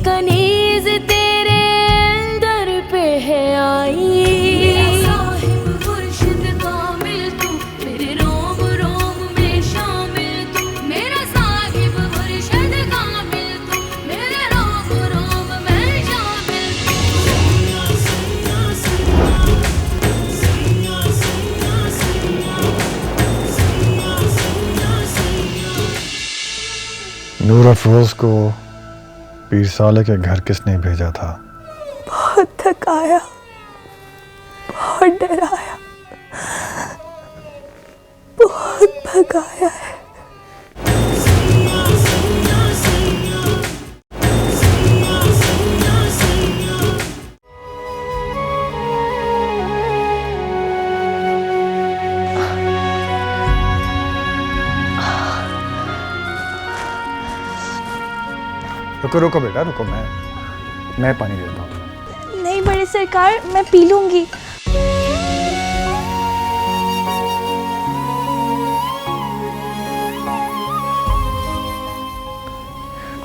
कनीज तेरे दर पे है आई। साहिब मुर्शिद कामिल तू, मेरे रोम रोम में शामिल तू। मेरा साहिब मुर्शिद कामिल तू, मेरे रोम रोम में शामिल तू। नूर अफरोज को पीर साले के घर किसने भेजा था? बहुत थकाया, बहुत डराया, बहुत भगाया है। रुको रुको बेटा रुको, मैं पानी देता हूँ। नहीं बड़े सरकार, मैं पी लूंगी।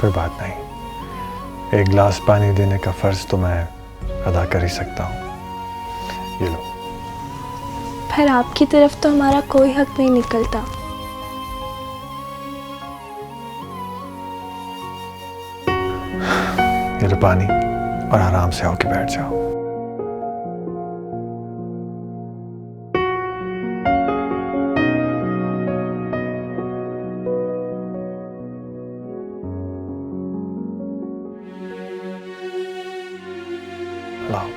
कोई बात नहीं, एक गिलास पानी देने का फर्ज तो मैं अदा कर ही सकता हूँ। ये लो। फिर आपकी तरफ तो हमारा कोई हक नहीं निकलता। ये लो पानी और आराम से होके बैठ जाओ। लाओ।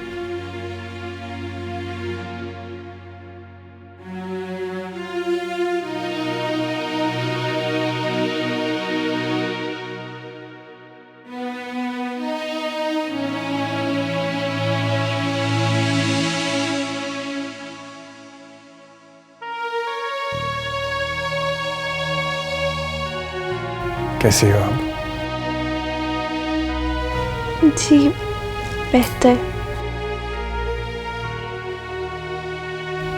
कैसी हो आप? जी बेहतर।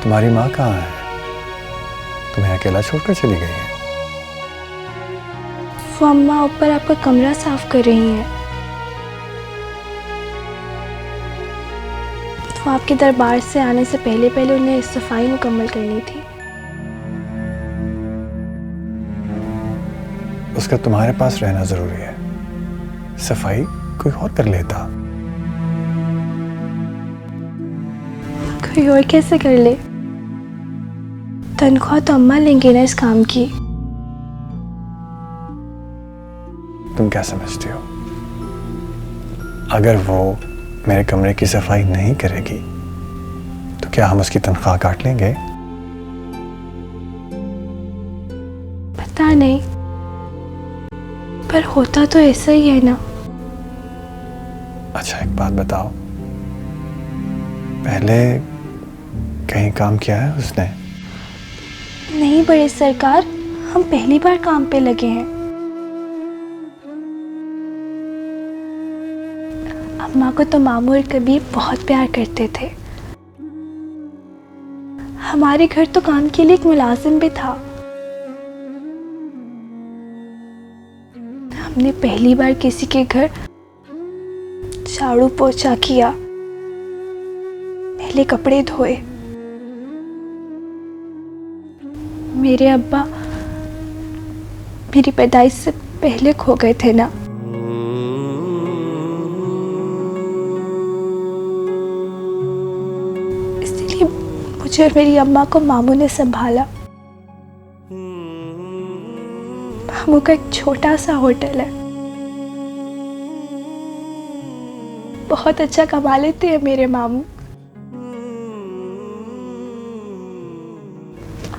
तुम्हारी माँ कहाँ है? तुम्हें अकेला छोड़कर चली गई है? वो अम्मा ऊपर आपका कमरा साफ कर रही हैं। तो आपके दरबार से आने से पहले पहले उन्हें सफाई मुकम्मल करनी थी। उसका तुम्हारे पास रहना जरूरी है, सफाई कोई और कर लेता। कोई और कैसे कर ले? तनख्वाह तो अम्मा लेंगे ना इस काम की। तुम क्या समझती हो? अगर वो मेरे कमरे की सफाई नहीं करेगी तो क्या हम उसकी तनख्वाह काट लेंगे? पता नहीं, पर होता तो ऐसा ही है ना। अच्छा एक बात बताओ, पहले कहीं काम किया है उसने? नहीं बड़े सरकार, हम पहली बार काम पे लगे हैं। अम्मा को तो मामू और कबीर बहुत प्यार करते थे। हमारे घर तो काम के लिए एक मुलाजिम भी था। हमने पहली बार किसी के घर झाड़ू पोछा किया, पहले कपड़े धोए। मेरे अब्बा मेरी पैदाइश से पहले खो गए थे ना। इसलिए मुझे और मेरी अम्मा को मामू ने संभाला। मामू का एक छोटा सा होटल है, बहुत अच्छा कमा लेते हैं मेरे मामू।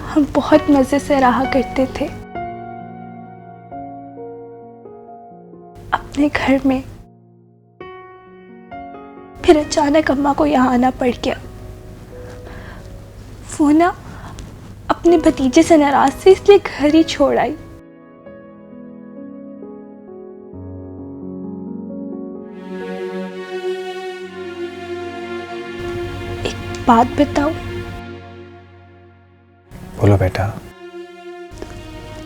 हम बहुत मजे से रहा करते थे अपने घर में। फिर अचानक अम्मा को यहाँ आना पड़ गया। वो ना अपने भतीजे से नाराज थी, इसलिए घर ही छोड़ आई। एक बात बताओ। बोलो बेटा।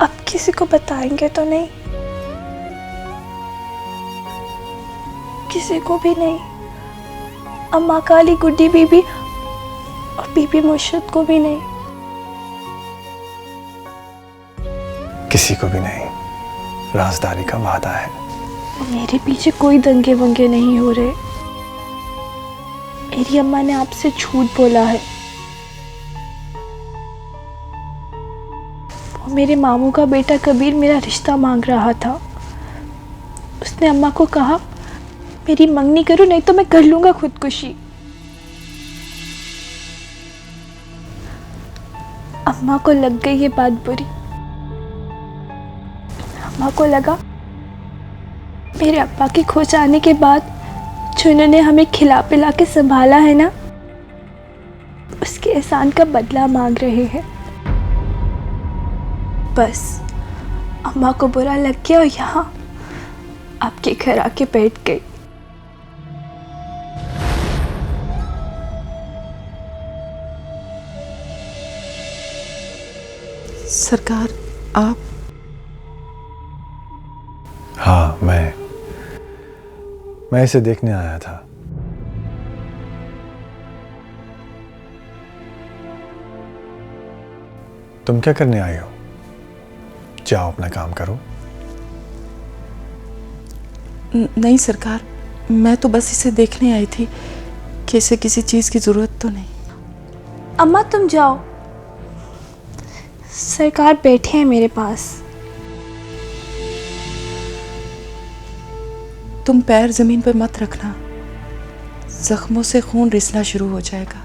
अब किसी को बताएंगे तो नहीं? किसी को भी नहीं। अम्मा काली गुड्डी बीबी और बीबी मुर्शिद को भी नहीं। किसी को भी नहीं। राजदारी का वादा है। मेरे पीछे कोई दंगे वंगे नहीं हो रहे। मेरी अम्मा ने आपसे झूठ बोला है। वो मेरे मामू का बेटा कबीर मेरा रिश्ता मांग रहा था। उसने अम्मा को कहा मेरी मंगनी करो नहीं तो मैं कर लूंगा खुदकुशी। अम्मा को लग गई ये बात बुरी। अम्मा को लगा मेरे अब्बा के खो जाने के बाद जो इन्होंने हमें खिला पिला के संभाला है ना, उसके एहसान का बदला मांग रहे हैं। बस अम्मा को बुरा लग गया और यहाँ आपके घर आके बैठ गई। सरकार, आप? हाँ, मैं इसे देखने आया था। तुम क्या करने आई हो? जाओ अपना काम करो। नहीं सरकार, मैं तो बस इसे देखने आई थी कि इसे किसी चीज की जरूरत तो नहीं। अम्मा तुम जाओ, सरकार बैठे हैं मेरे पास। तुम पैर जमीन पर मत रखना, जख्मों से खून रिसना शुरू हो जाएगा।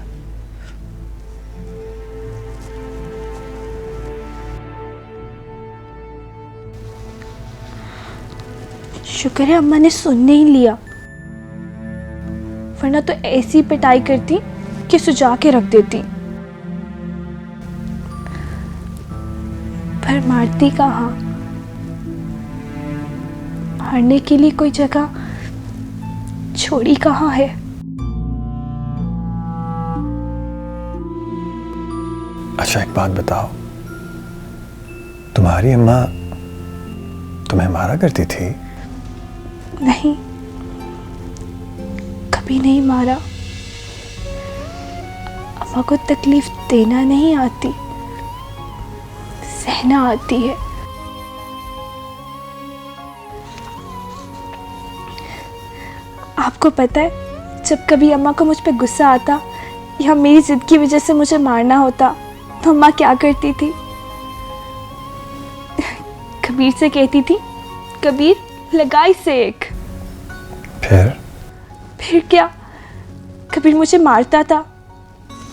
शुक्र है अम्मा ने सुनने ही लिया, वरना तो ऐसी पिटाई करती कि सुझा के रख देती। पर मारती कहाँ? मारने के लिए कोई जगह छोड़ी कहाँ है? अच्छा एक बात बताओ, तुम्हारी अम्मा तुम्हें मारा करती थी? नहीं, कभी नहीं मारा। अम्मा को तकलीफ देना नहीं आती, सहना आती है। आपको पता है, जब कभी अम्मा को मुझ पे गुस्सा आता या मेरी जिद की वजह से मुझे मारना होता तो अम्मा क्या करती थी? कबीर से कहती थी, कबीर लगा इसे एक। फिर क्या? कबीर मुझे मारता था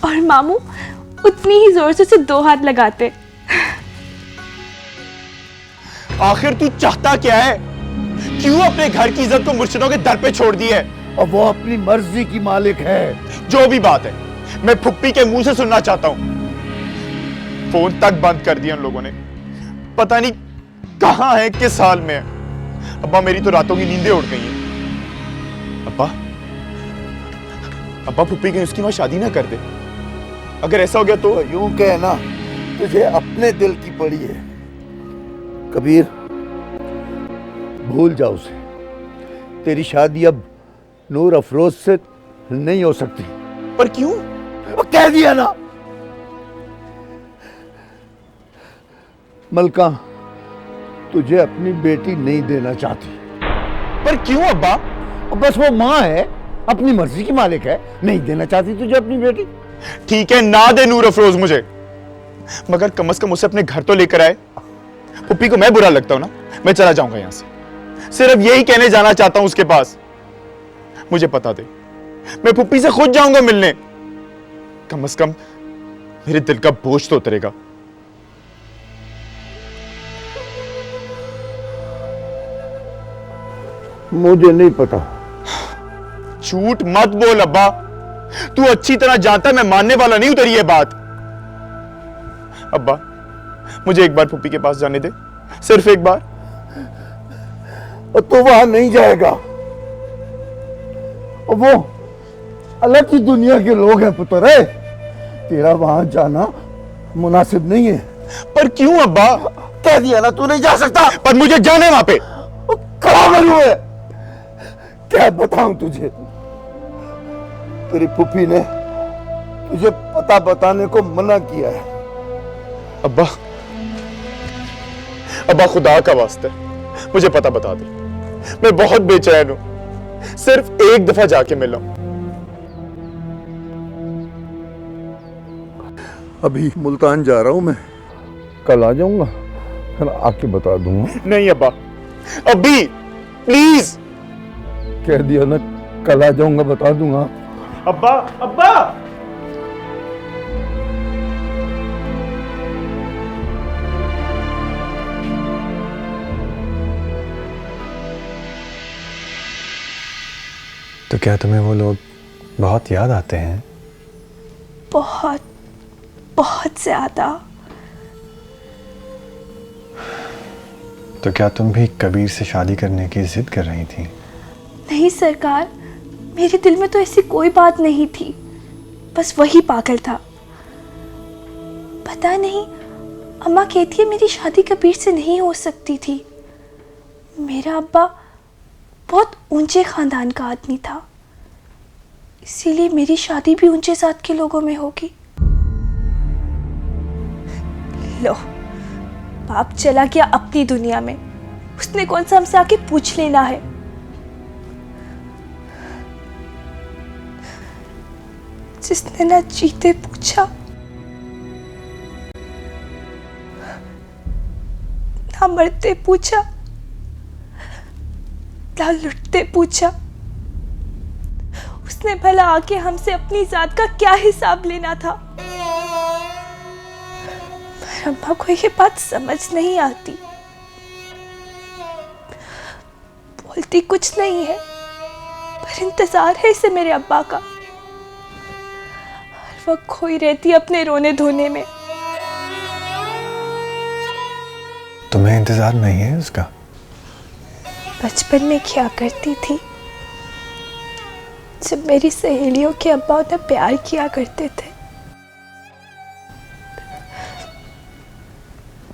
और मामू उतनी ही जोर से उसे 2 हाथ लगाते। आखिर तू चाहता क्या है? क्यों अपने घर की इज्जत को मुर्शिदों के दर पे छोड़ दी है? और वो अपनी मर्जी की मालिक है। जो भी बात है, मैं फुप्पी के मुंह से सुनना चाहता हूं। फोन तक बंद कर दिया उन लोगों ने। पता नहीं कहां है, किस हाल में है। अब्बा, मेरी तो रातों की नींदें उड़ गई हैं। अब्बा फुप्पी कहीं उसकी वहां शादी ना कर दे। अगर ऐसा हो गया तो यूं कहना तुझे अपने दिल की पड़ी है। कबीर, भूल जा उसे। तेरी शादी अब नूर अफरोज से नहीं हो सकती। पर क्यों? वो कह दिया ना। मलका तुझे अपनी बेटी नहीं देना चाहती। पर क्यों अब्बा? बस वो माँ है, अपनी मर्जी की मालिक है, नहीं देना चाहती तुझे अपनी बेटी। ठीक है, ना दे नूर अफरोज मुझे, मगर कम से कम उसे अपने घर तो लेकर आए। पुप्पी को मैं बुरा लगता हूं ना, मैं चला जाऊंगा यहां से। सिर्फ यही कहने जाना चाहता हूं उसके पास, मुझे पता दे, मैं पुप्पी से खुद जाऊंगा मिलने। कम से कम मेरे दिल का बोझ तो उतरेगा। मुझे नहीं पता। झूठ मत बोल अब्बा, तू अच्छी तरह जानता है मैं मानने वाला नहीं उतरी ये बात। अब्बा, मुझे एक बार पुप्पी के पास जाने दे, सिर्फ एक बार। और तू वहां नहीं जाएगा, और वो अलग ही दुनिया के लोग हैं पुत्र है। तेरा वहां जाना मुनासिब नहीं है। पर क्यों अब्बा? कह दिया ना, तू नहीं जा सकता। पर मुझे जाने वहां पे। खड़ा बनू है, क्या बताऊं तुझे? तेरी फूफी ने तुझे पता बताने को मना किया है। अब्बा, अब्बा खुदा का वास्ता है मुझे पता बता दे, मैं बहुत बेचैन हूं, सिर्फ एक दफा जाके मिला। अभी मुल्तान जा रहा हूं मैं, कल आ जाऊंगा, फिर आके बता दूंगा। नहीं अब्बा, अभी प्लीज। कह दिया ना, कल आ जाऊंगा, बता दूंगा। अब्बा, अब्बा। तो क्या तुम्हें वो लोग बहुत याद आते हैं? बहुत बहुत ज्यादा। तो क्या तुम भी कबीर से शादी करने की जिद कर रही थी? नहीं सरकार, मेरे दिल में तो ऐसी कोई बात नहीं थी, बस वही पागल था। पता नहीं, अम्मा कहती है मेरी शादी कबीर से नहीं हो सकती थी। मेरा अब्बा बहुत ऊंचे खानदान का आदमी था, इसीलिए मेरी शादी भी ऊंचे जात के लोगों में होगी। लो, बाप चला गया अपनी दुनिया में, उसने कौन सा हमसे आके पूछ लेना है। जिसने ना जीते पूछा, ना मरते पूछा, ना लुटते पूछा, उसने भला आके हमसे अपनी जात का क्या हिसाब लेना था। पर अम्मा को ये बात समझ नहीं आती। बोलती कुछ नहीं है, पर इंतजार है इसे मेरे अब्बा का। हर वक्त खोई रहती अपने रोने धोने में। तुम्हें इंतजार नहीं है उसका? बचपन में क्या करती थी, जब मेरी सहेलियों के अब्बा उन्हें प्यार किया करते थे।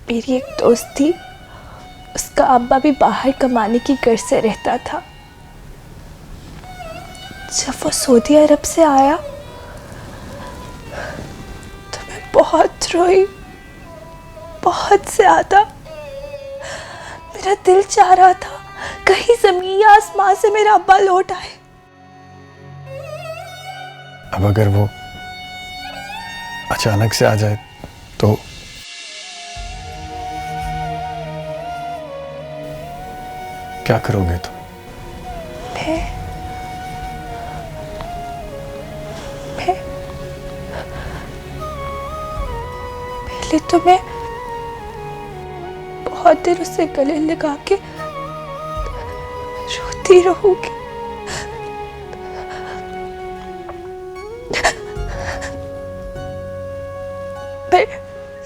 मेरी एक दोस्त थी, उसका अब्बा भी बाहर कमाने की गर्ज से रहता था। जब वो सऊदी अरब से आया तो मैं बहुत रोई, बहुत ज्यादा। मेरा दिल चाह रहा था कहीं जमीन या आसमान से मेरा अब्बा लौट आए। अब अगर वो अचानक से आ जाए तो? क्या करोगे तुम? मैं पहले तो मैं बहुत देर उसे गले लगा के रोती रहूंगी। पर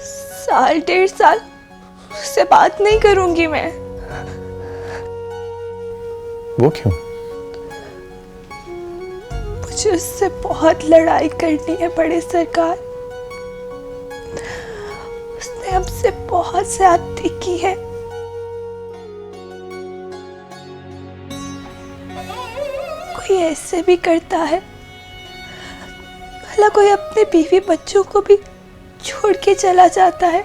साल डेढ़ साल उससे बात नहीं करूंगी मैं। वो क्यों? मुझे उससे बहुत लड़ाई करनी है बड़े सरकार। उसने हमसे बहुत ज्यादती की है। कोई ऐसे भी करता है, भला कोई अपने बीवी बच्चों को भी छोड़ के चला जाता है।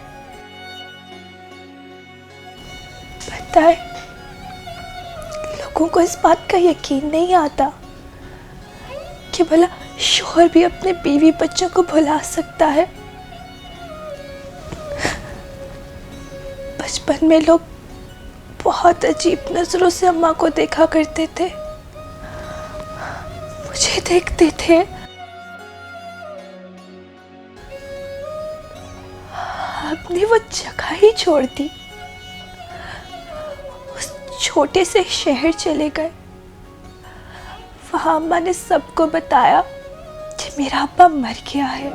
पता है, लोगों को इस बात का यकीन नहीं आता कि भला शौहर भी अपने बीवी बच्चों को भुला सकता है। बचपन में लोग बहुत अजीब नजरों से अम्मा को देखा करते थे, मुझे देखते थे। आपने वो जगह ही छोड़ दी, उस छोटे से शहर चले गए। वहां अम्मा ने सबको बताया कि मेरा अब्बा मर गया है।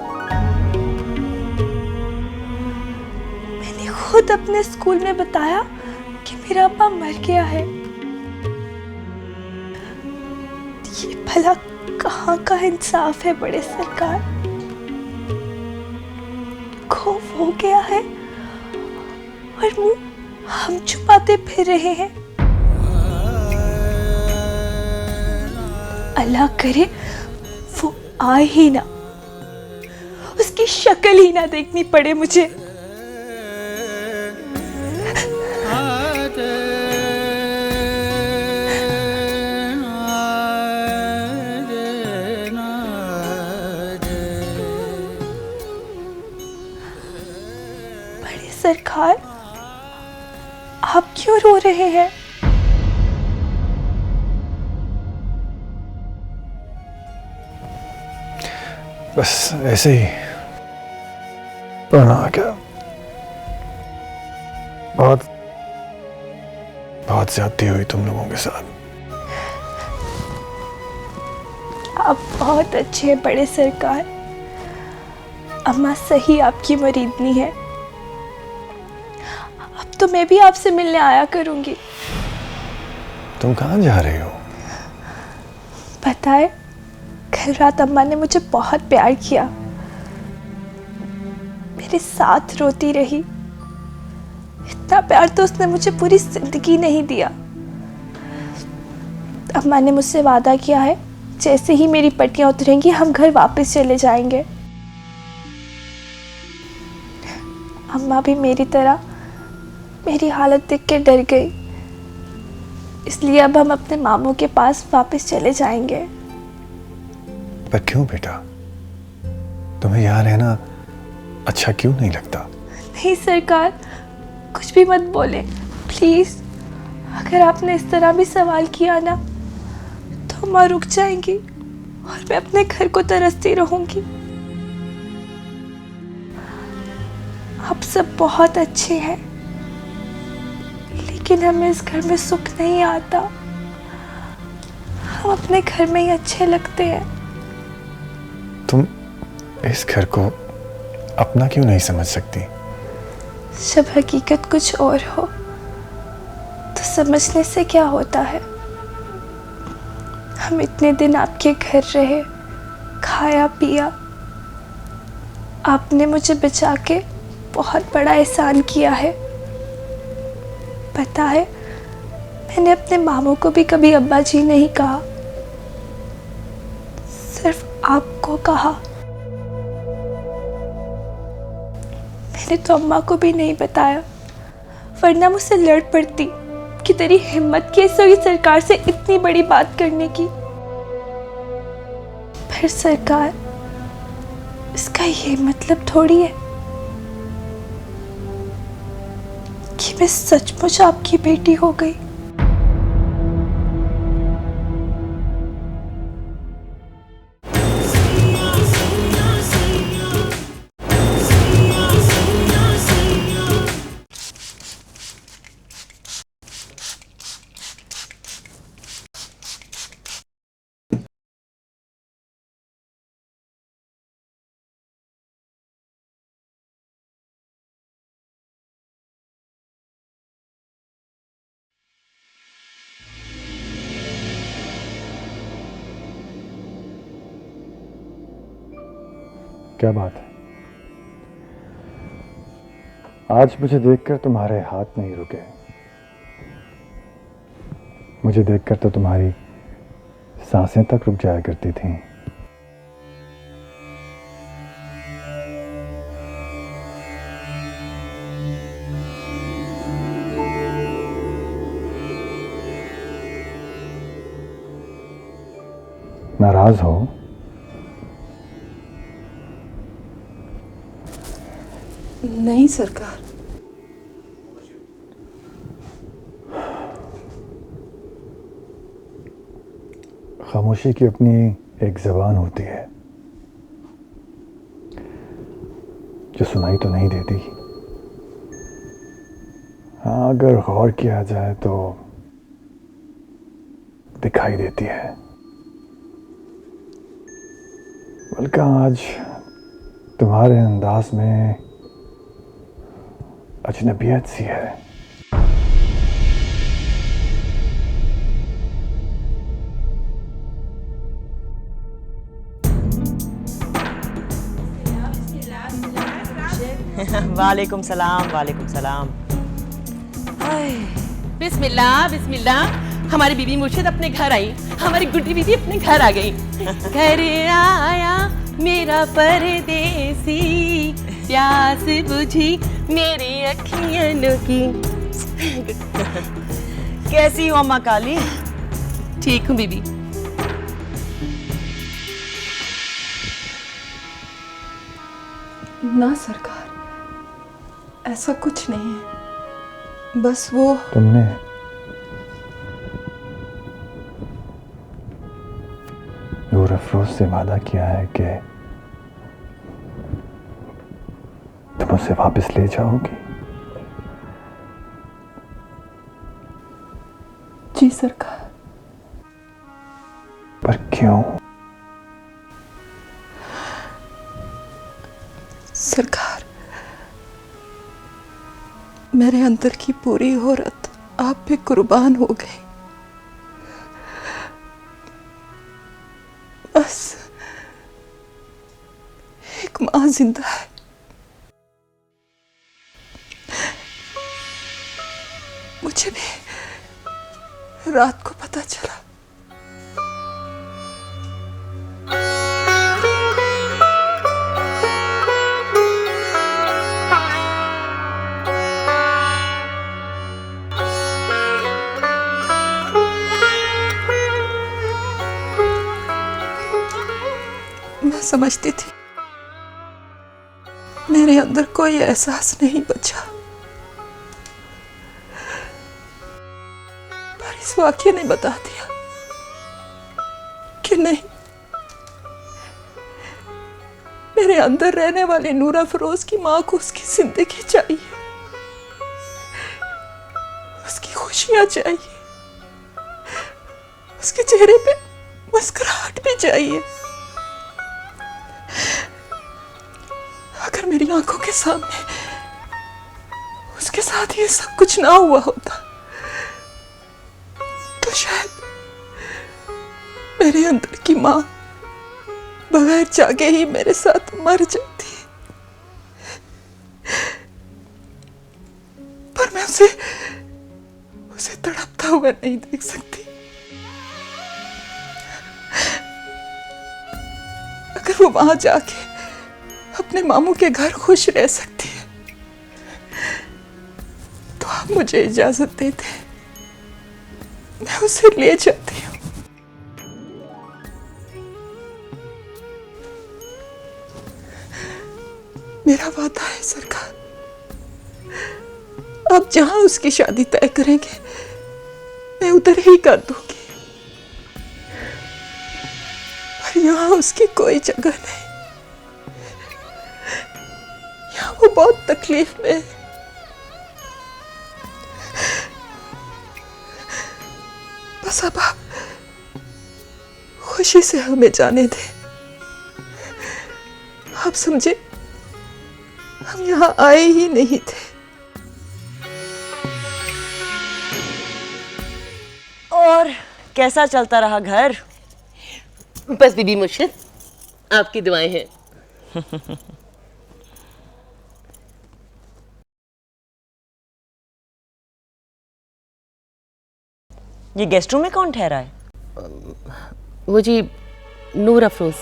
मैंने खुद अपने स्कूल में बताया कि मेरा अब्बा मर गया है। ये भला कहाँ का इंसाफ है बड़े सरकार? खौफ हो गया है और मुंह हम छुपाते फिर रहे हैं। अल्लाह करे वो आए ही ना, उसकी शक्ल ही ना देखनी पड़े मुझे। बड़े सरकार, आप क्यों रो रहे हैं? बस ऐसे ही रोना आ गया। बहुत बहुत ज्यादती हुई तुम लोगों के साथ। आप बहुत अच्छे हैं बड़े सरकार। अम्मा सही आपकी मरीदनी है। अब तो मैं भी आपसे मिलने आया करूंगी। तुम कहाँ जा रही हो? पता है, कल रात अम्मा ने मुझे बहुत प्यार किया, मेरे साथ रोती रही। इतना प्यार तो उसने मुझे पूरी जिंदगी नहीं दिया। अम्मा ने मुझसे वादा किया है, जैसे ही मेरी पट्टियां उतरेंगी हम घर वापस चले जाएंगे। अम्मा भी मेरी तरह मेरी हालत देख के डर गई, इसलिए अब हम अपने मामू के पास वापस चले जाएंगे। पर क्यों बेटा, तुम्हें यहाँ रहना अच्छा क्यों नहीं लगता? नहीं सरकार, कुछ भी मत बोले प्लीज। अगर आपने इस तरह भी सवाल किया ना तो अम्मा रुक जाएंगी और मैं अपने घर को तरसती रहूंगी। आप सब बहुत अच्छे हैं, लेकिन हमें इस घर में सुख नहीं आता। हम अपने घर में ही अच्छे लगते हैं। तुम इस घर को अपना क्यों नहीं समझ सकती? जब हकीकत कुछ और हो तो समझने से क्या होता है। हम इतने दिन आपके घर रहे, खाया पिया, आपने मुझे बचा के बहुत बड़ा एहसान किया है। पता है, मैंने अपने मामू को भी कभी अब्बा जी नहीं कहा, सिर्फ आपको कहा। मैंने तो अम्मा को भी नहीं बताया, वरना मुझसे लड़ पड़ती कि तेरी हिम्मत कैसे हुई सरकार से इतनी बड़ी बात करने की। फिर सरकार, इसका ये मतलब थोड़ी है कि मैं सचमुच आपकी बेटी हो गई। क्या बात है? आज मुझे देखकर तुम्हारे हाथ नहीं रुके। मुझे देखकर तो तुम्हारी सांसें तक रुक जाया करती थीं। नाराज हो? नहीं सरकार। खामोशी की अपनी एक ज़बान होती है जो सुनाई तो नहीं देती। हाँ, अगर गौर किया जाए तो दिखाई देती है। बल्कि आज तुम्हारे अंदाज में अजनबियत सी है। वालेकुम सलाम, वालेकुम सलाम। बिस्मिल्लाह बिस्मिल्लाह। हमारी बीबी मुर्शिद अपने घर आई, हमारी गुड्डी बीबी अपने घर आ गई। घर आया मेरा परदेसी, प्यास बुझी मेरी अखियों की। कैसी हो अम्मा काली? ठीक हूँ बीबी। ना सरकार, ऐसा कुछ नहीं है, बस वो तुमने नूर अफरोज से वादा किया है कि तुम उसे वापस ले जाओगी। जी सरकार। पर क्यों? सरकार, मेरे अंदर की पूरी औरत आप पे कुर्बान हो गई। बस एक मां जिंदा है। मुझे भी रात को पता चला। मैं समझती थी मेरे अंदर कोई एहसास नहीं बचा, पर इस वाक्य ने बता दिया कि नहीं, मेरे अंदर रहने वाली नूर अफरोज की मां को उसकी जिंदगी चाहिए, उसकी खुशियां चाहिए, उसके चेहरे पे मुस्कुराहट भी चाहिए। अगर मेरी आंखों के सामने उसके साथ ये सब कुछ ना हुआ होता तो शायद मेरे अंदर की मां बगैर जागे ही मेरे साथ मर जाती। पर मैं उसे तड़पता हुआ नहीं देख सकती। अगर वो वहां जाके अपने मामू के घर खुश रह सकती है तो आप मुझे इजाजत देते, मैं उसे ले जाती हूँ। मेरा वादा है सरकार, आप जहां उसकी शादी तय करेंगे मैं उधर ही कर दूंगी, पर यहां उसकी कोई जगह नहीं। वो बहुत तकलीफ में है। बस अब आप खुशी से हमें जाने दें। आप समझे, हम यहाँ आए ही नहीं थे। और कैसा चलता रहा घर? बस बीबी मुर्शिद, आपकी दुआएं हैं। ये गेस्ट रूम में कौन ठहरा है? वो जी नूर अफरोज।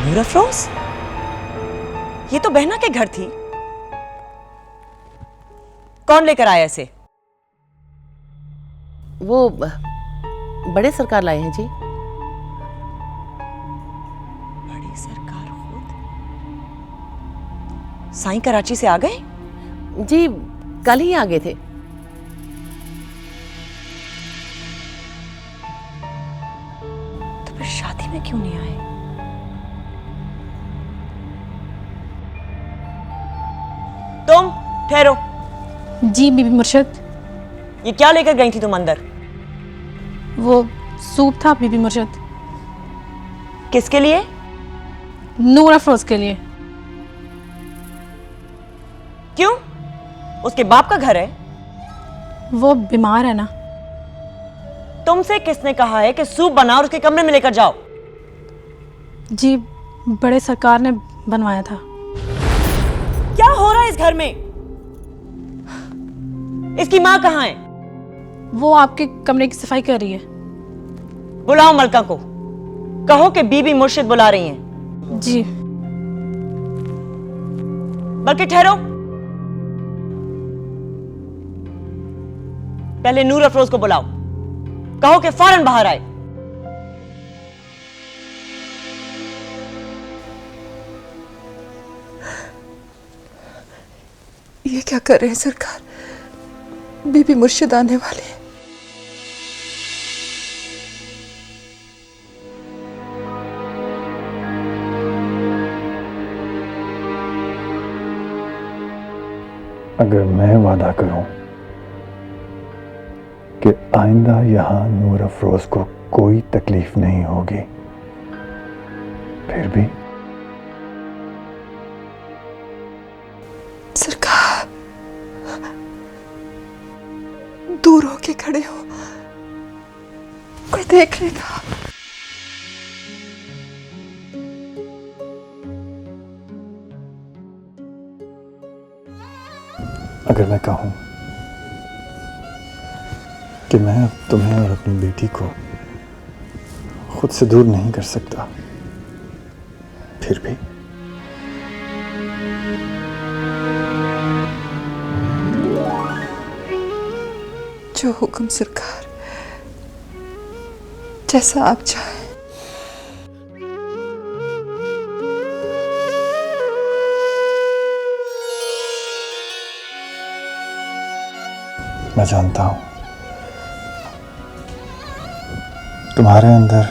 नूर अफरोज? ये तो बहना के घर थी। कौन लेकर आया इसे? वो बड़े सरकार लाए हैं जी। बड़ी सरकार खुद? साईं कराची से आ गए? जी कल ही आ गए थे। तो फिर शादी में क्यों नहीं आए? तुम ठहरो। जी बीबी मुर्शिद। ये क्या लेकर गई थी तुम अंदर? वो सूप था बीबी मुर्शिद। किसके लिए? नूर अफरोज के लिए। क्यों? उसके बाप का घर है। वो बीमार है ना। तुमसे किसने कहा है कि सूप बनाओ और उसके कमरे में लेकर जाओ? जी बड़े सरकार ने बनवाया था। क्या हो रहा है इस घर में? इसकी मां कहां है? वो आपके कमरे की सफाई कर रही है। बुलाओ मलका को, कहो कि बीबी मुर्शिद बुला रही हैं। जी। बल्कि ठहरो, पहले नूर अफरोज को बुलाओ, कहो कि फौरन बाहर आए। ये क्या कर रहे हैं सरकार? बीबी मुर्शिद आने वाले हैं। अगर मैं वादा करूं कि आइंदा यहां नूर अफरोज को कोई तकलीफ नहीं होगी, फिर भी सरकार, दूर होके खड़े हो, कोई देख लेगा। अगर मैं कहूं कि मैं अब तुम्हें और अपनी बेटी को खुद से दूर नहीं कर सकता, फिर भी जो हुक्म सरकार, जैसा आप चाहें। मैं जानता हूं तुम्हारे अंदर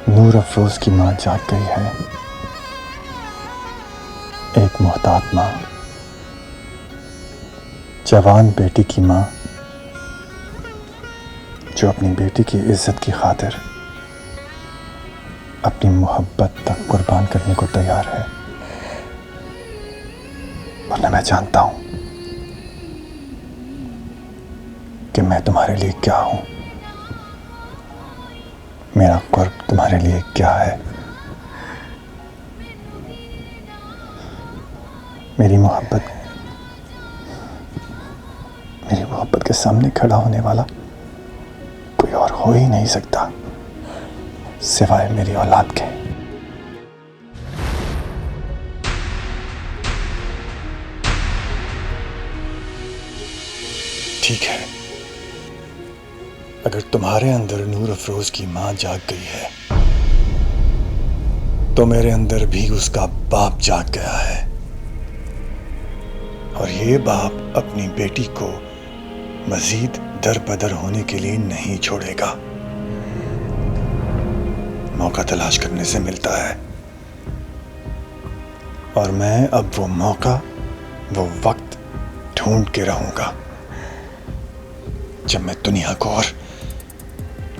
नूर अफरोज की मां जाग गई है, एक मोहतात मां, जवान बेटी की मां, जो अपनी बेटी की इज्जत की खातिर अपनी मोहब्बत तक कुर्बान करने को तैयार है। वरना मैं जानता हूं कि मैं तुम्हारे लिए क्या हूं, मेरा कुर्ब तुम्हारे लिए क्या है। मेरी मोहब्बत के सामने खड़ा होने वाला कोई और हो ही नहीं सकता सिवाय मेरी औलाद के। ठीक है, अगर तुम्हारे अंदर नूर अफरोज की मां जाग गई है, तो मेरे अंदर भी उसका बाप जाग गया है, और ये बाप अपनी बेटी को मजीद दरबदर होने के लिए नहीं छोड़ेगा। मौका तलाश करने से मिलता है, और मैं अब वो मौका, वो वक्त ढूंढ के रहूंगा जब मैं दुनिया को और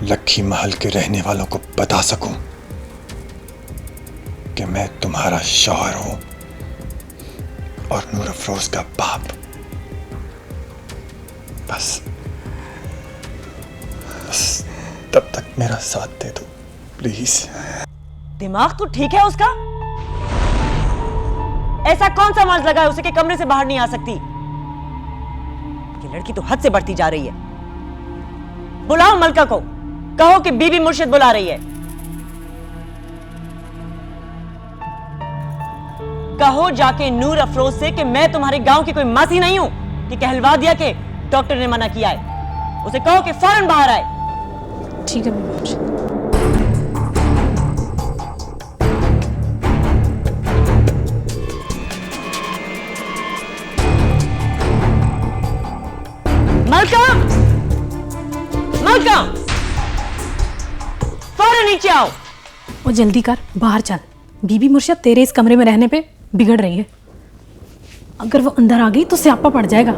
लक्की महल के रहने वालों को बता सकूं कि मैं तुम्हारा शौहर हूं और नूर अफरोज का बाप। बस तब तक मेरा साथ दे दो प्लीज। दिमाग तो ठीक है उसका? ऐसा कौन सा मर्ज लगा है उसे कि कमरे से बाहर नहीं आ सकती? ये लड़की तो हद से बढ़ती जा रही है। बुलाओ मलका को, कहो कि बीबी मुर्शिद बुला रही है। कहो जाके नूर अफरोज से कि मैं तुम्हारे गांव की कोई मासी नहीं हूं कि कहलवा दिया कि डॉक्टर ने मना किया है। उसे कहो कि फौरन बाहर आए। ठीक है बीबी। मलका, मलका, फौरन नीचे आओ। वो जल्दी कर, बाहर चल। बीबी मुर्शिद तेरे इस कमरे में रहने पे बिगड़ रही है। अगर वो अंदर आ गई तो स्यापा पड़ जाएगा।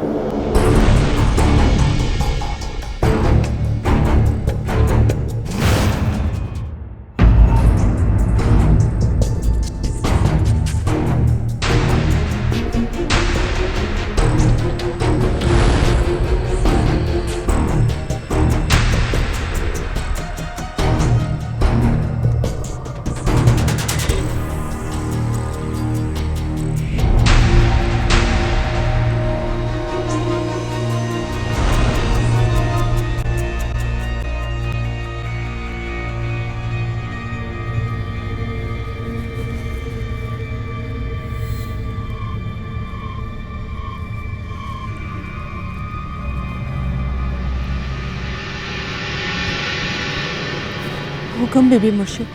हुक्म बीबी मुर्शिद,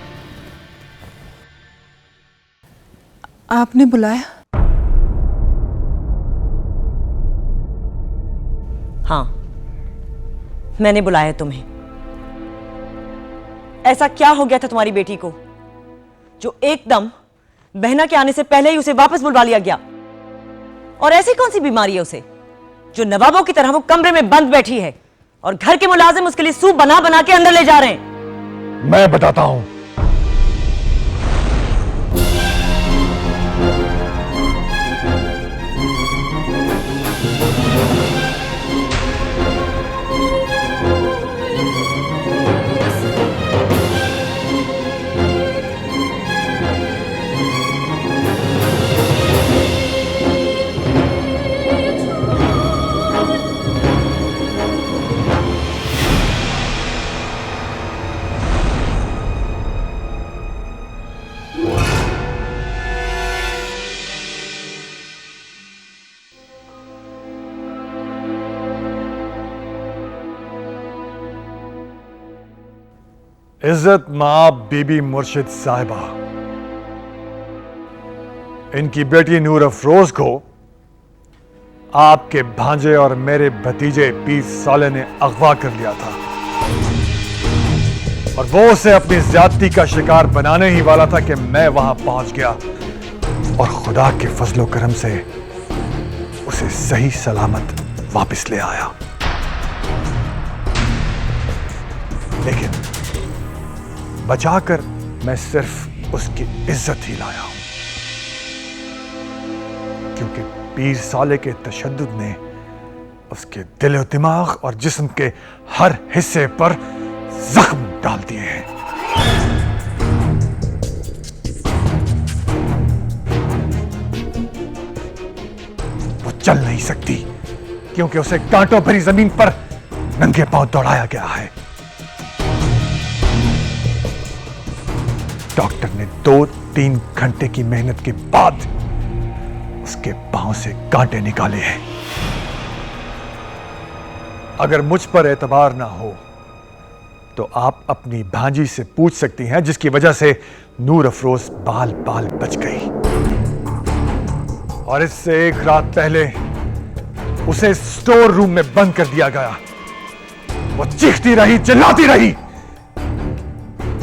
आपने बुलाया? हाँ, मैंने बुलाया तुम्हें। ऐसा क्या हो गया था तुम्हारी बेटी को जो एकदम बहना के आने से पहले ही उसे वापस बुलवा लिया गया? और ऐसी कौन सी बीमारी है उसे जो नवाबों की तरह वो कमरे में बंद बैठी है और घर के मुलाजिम उसके लिए सूप बना बना के अंदर ले जा रहे हैं? मैं बताता हूं। इज्जत मां बीबी मुर्शिद साहिबा, इनकी बेटी नूर अफरोज को आपके भांजे और मेरे भतीजे पीर साले ने अगवा कर लिया था और वो उसे अपनी ज्यादती का शिकार बनाने ही वाला था कि मैं वहां पहुंच गया और खुदा के फजलो करम से उसे सही सलामत वापस ले आया। लेकिन बचाकर मैं सिर्फ उसकी इज्जत ही लाया हूं, क्योंकि पीर साले के तशद्दुद ने उसके दिल और दिमाग और जिस्म के हर हिस्से पर जख्म डाल दिए हैं। वो चल नहीं सकती क्योंकि उसे कांटों भरी जमीन पर नंगे पांव दौड़ाया गया है। डॉक्टर ने 2-3 घंटे की मेहनत के बाद उसके पांव से कांटे निकाले हैं। अगर मुझ पर एतबार ना हो तो आप अपनी भांजी से पूछ सकती हैं, जिसकी वजह से नूर अफरोज बाल बाल बच गई। और इससे एक रात पहले उसे स्टोर रूम में बंद कर दिया गया। वो चीखती रही, चिल्लाती रही,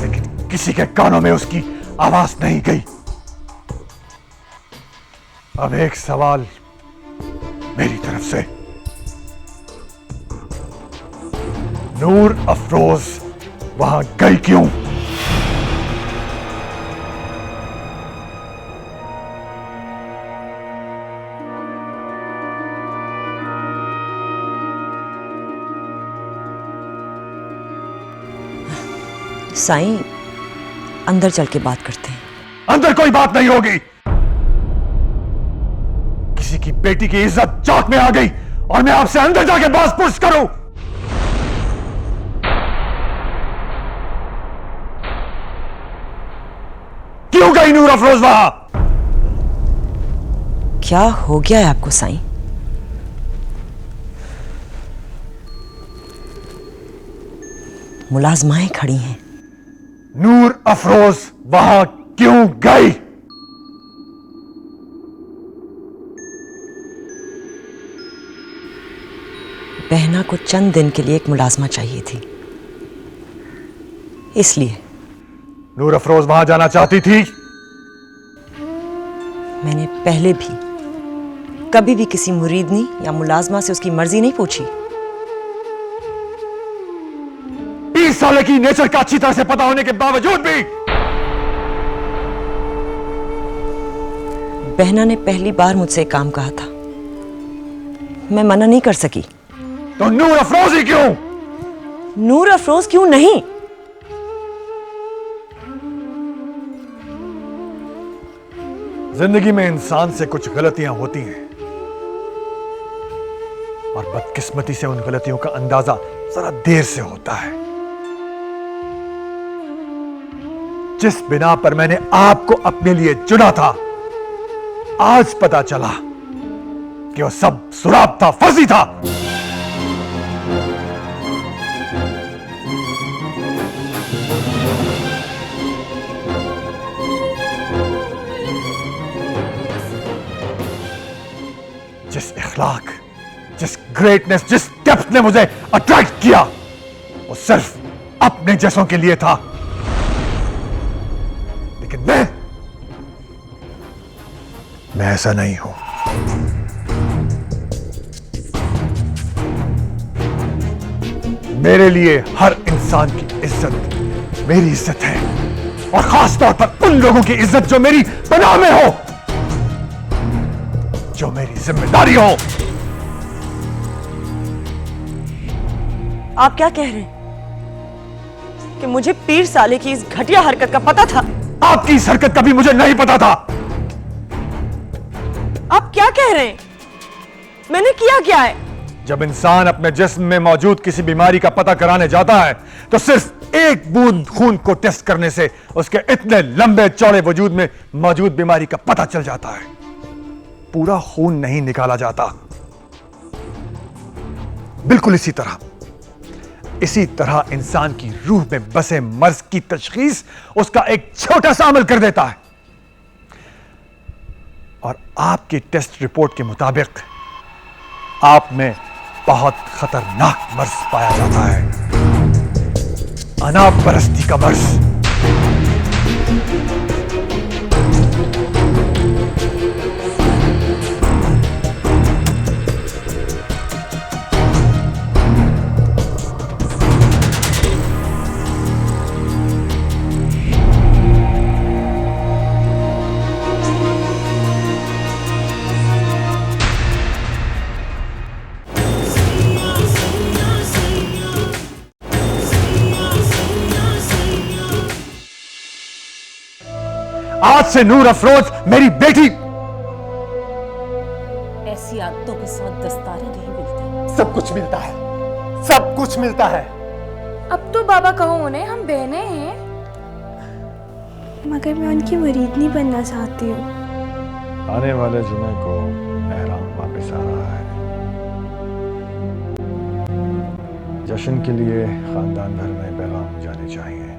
लेकिन किसी के कानों में उसकी आवाज नहीं गई। अब एक सवाल मेरी तरफ से, नूर अफरोज वहां गई क्यों? साईं, अंदर चल के बात करते हैं। अंदर कोई बात नहीं होगी। किसी की बेटी की इज्जत चौक में आ गई और मैं आपसे अंदर जाके बात पूछ करूं? क्यों गई नूर अफरोज वहां? क्या हो गया है आपको साईं? मुलाजमाएं खड़ी हैं। नूर अफरोज वहां क्यों गई? बहना को चंद दिन के लिए एक मुलाजमा चाहिए थी, इसलिए। नूर अफरोज वहां जाना चाहती थी? मैंने पहले भी कभी भी किसी मुरीदनी या मुलाजमा से उसकी मर्जी नहीं पूछी। पीर साले की नेचर का अच्छी तरह से पता होने के बावजूद भी बहना ने पहली बार मुझसे एक काम कहा था, मैं मना नहीं कर सकी। तो नूर अफरोज ही क्यों? नूर अफरोज क्यों नहीं? जिंदगी में इंसान से कुछ गलतियां होती हैं और बदकिस्मती से उन गलतियों का अंदाजा जरा देर से होता है। जिस बिना पर मैंने आपको अपने लिए चुना था, आज पता चला कि वो सब सुराब था, फर्जी था। अखलाक, जिस ग्रेटनेस, जिस डेप्थ ने मुझे अट्रैक्ट किया, वो सिर्फ अपने जैसों के लिए था। लेकिन मैं ऐसा नहीं हूं। मेरे लिए हर इंसान की इज्जत मेरी इज्जत है, और खास तौर पर उन लोगों की इज्जत जो मेरी पनाह में हो, जो मेरी जिम्मेदारी हो। आप क्या कह रहे हैं कि मुझे पीर साले की इस घटिया हरकत का पता था? आपकी इस हरकत का भी मुझे नहीं पता था। आप क्या कह रहे हैं? मैंने किया क्या है? जब इंसान अपने जिस्म में मौजूद किसी बीमारी का पता कराने जाता है तो सिर्फ एक बूंद खून को टेस्ट करने से उसके इतने लंबे चौड़े वजूद में मौजूद बीमारी का पता चल जाता है। पूरा खून नहीं निकाला जाता। बिल्कुल इसी तरह इंसान की रूह में बसे मर्ज की तशखीस उसका एक छोटा सा अमल कर देता है। और आपकी टेस्ट रिपोर्ट के मुताबिक आप में बहुत खतरनाक मर्ज पाया जाता है, अनाप परस्ती का मर्ज। आज से नूर अफरोज मेरी बेटी। ऐसी आदतों के साथ दस्तारें नहीं मिलती। सब कुछ मिलता है, सब कुछ मिलता है। अब तो बाबा कहो उन्हें, हम बहनें हैं। मगर मैं उनकी मुरीद नहीं बनना चाहती हूँ। आने वाले जुमे को एहराम वापस आ रहा है। जश्न के लिए खानदान भर में पैगाम जाने चाहिए।